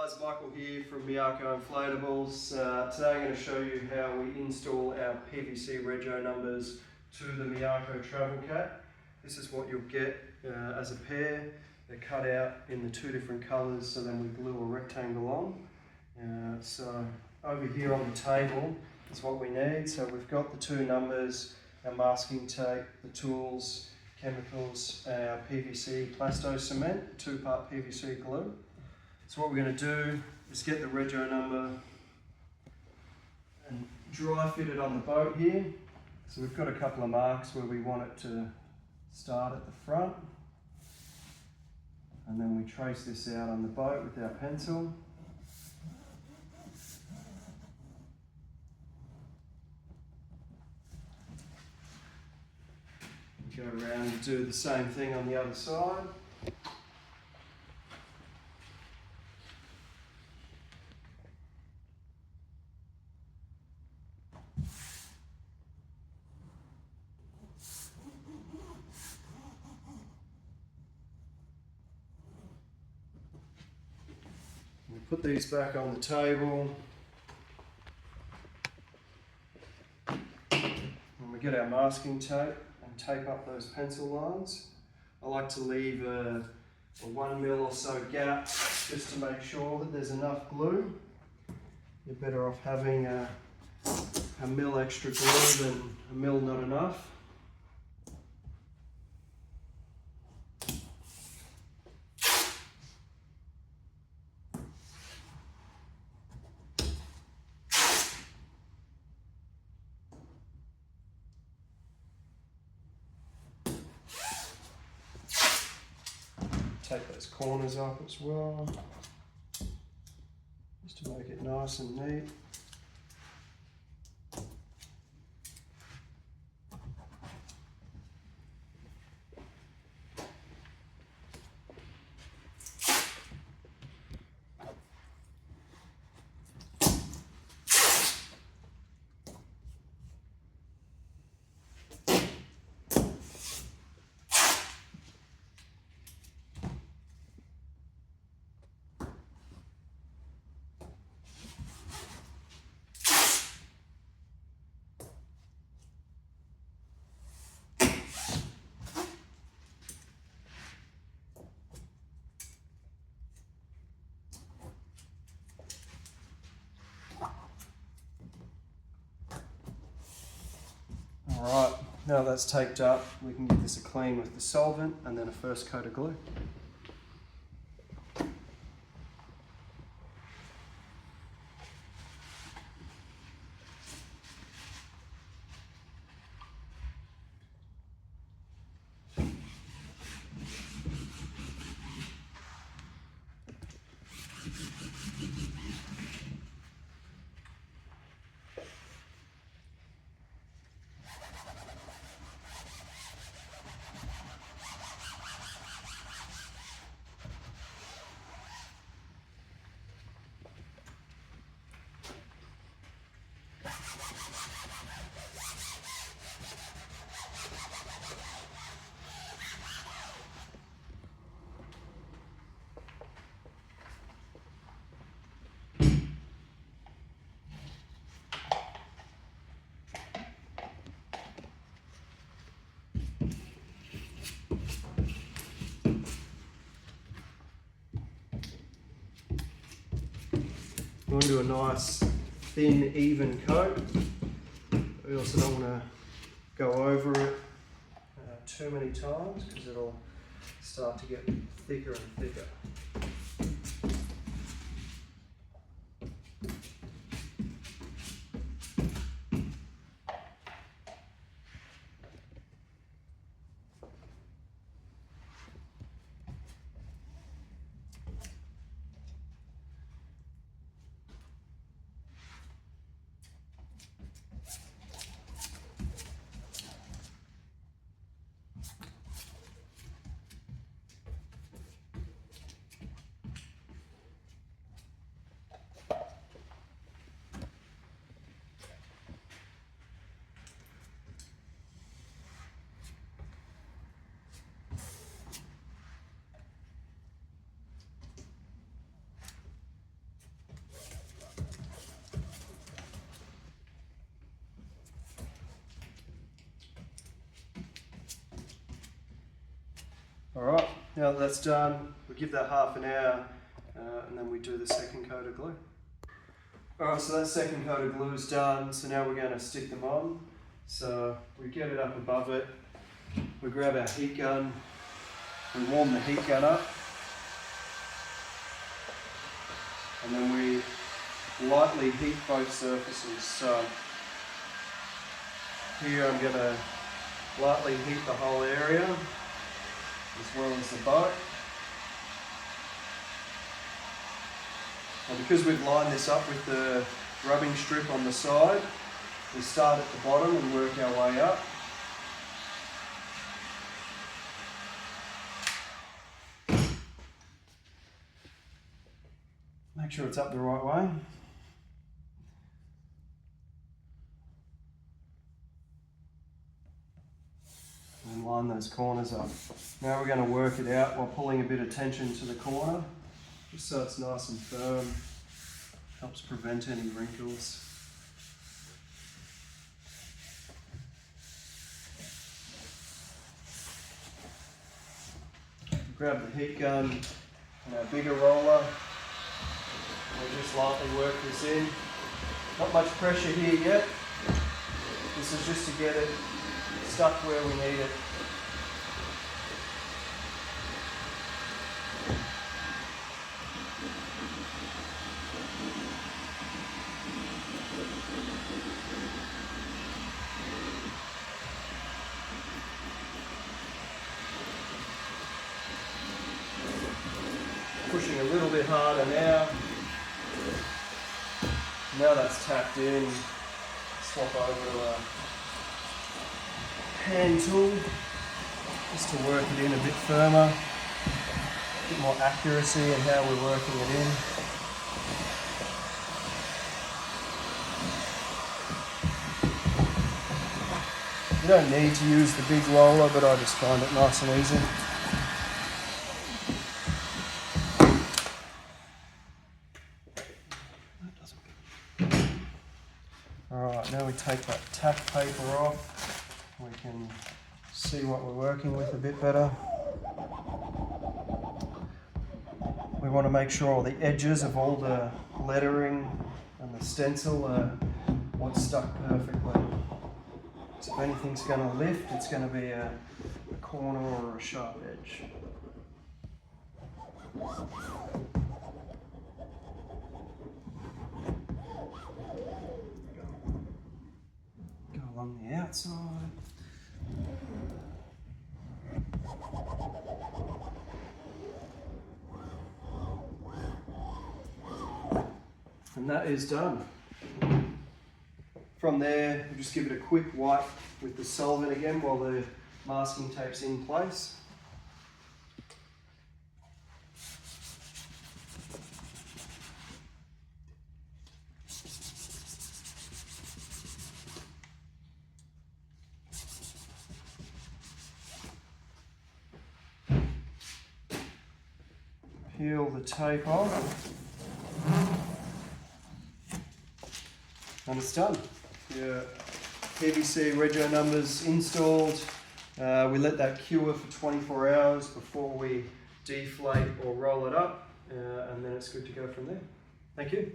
guys, Michael here from MIARCO Inflatables. Today I'm going to show you how we install our PVC rego numbers to the MIARCO travel cat. This is what you'll get as a pair. They're cut out in the two different colours, so then we glue a rectangle on. So over here on the table is what we need. So we've got the two numbers, our masking tape, the tools, chemicals, our PVC plasto cement, 2-part PVC glue. So what we're going to do is get the rego number and dry fit it on the boat here. So we've got a couple of marks where we want it to start at the front, and then we trace this out on the boat with our pencil. Go around and do the same thing on the other side. We put these back on the table. And we get our masking tape and tape up those pencil lines. I like to leave a 1 mil or so gap just to make sure that there's enough glue. You're better off having a mil extra glue than a mil not enough. Take those corners up as well, just to make it nice and neat. Alright, now that's taped up, we can give this a clean with the solvent and then a first coat of glue. We want to do a nice, thin, even coat. We also don't want to go over it too many times because it'll start to get thicker and thicker. Alright, now that that's done, we give that half an hour and then we do the second coat of glue. Alright, so that second coat of glue is done, so now we're going to stick them on. So we get it up above it, we grab our heat gun, we warm the heat gun up, and then we lightly heat both surfaces. So here I'm going to lightly heat the whole area as well as the boat. And because we've lined this up with the rubbing strip on the side, we start at the bottom and work our way up. Make sure it's up the right way. And line those corners up. Now we're going to work it out while pulling a bit of tension to the corner, just so it's nice and firm. Helps prevent any wrinkles. Grab the heat gun and our bigger roller. We'll just lightly work this in. Not much pressure here yet. This is just to get it stuck where we need it. Pushing a little bit harder now. Now that's tapped in, swap over to a hand tool just to work it in a bit firmer, a bit more accuracy in how we're working it in. You don't need to use the big roller, but I just find it nice and easy. Alright, now we take that tack paper off. We can see what we're working with a bit better. We want to make sure all the edges of all the lettering and the stencil are what's stuck perfectly. So if anything's going to lift, it's going to be a corner or a sharp edge. Go along the outside. And that is done. From there, we'll just give it a quick wipe with the solvent again while the masking tape's in place. Peel the tape off. And it's done. Your PVC rego numbers installed. We let that cure for 24 hours before we deflate or roll it up, and then it's good to go from there. Thank you.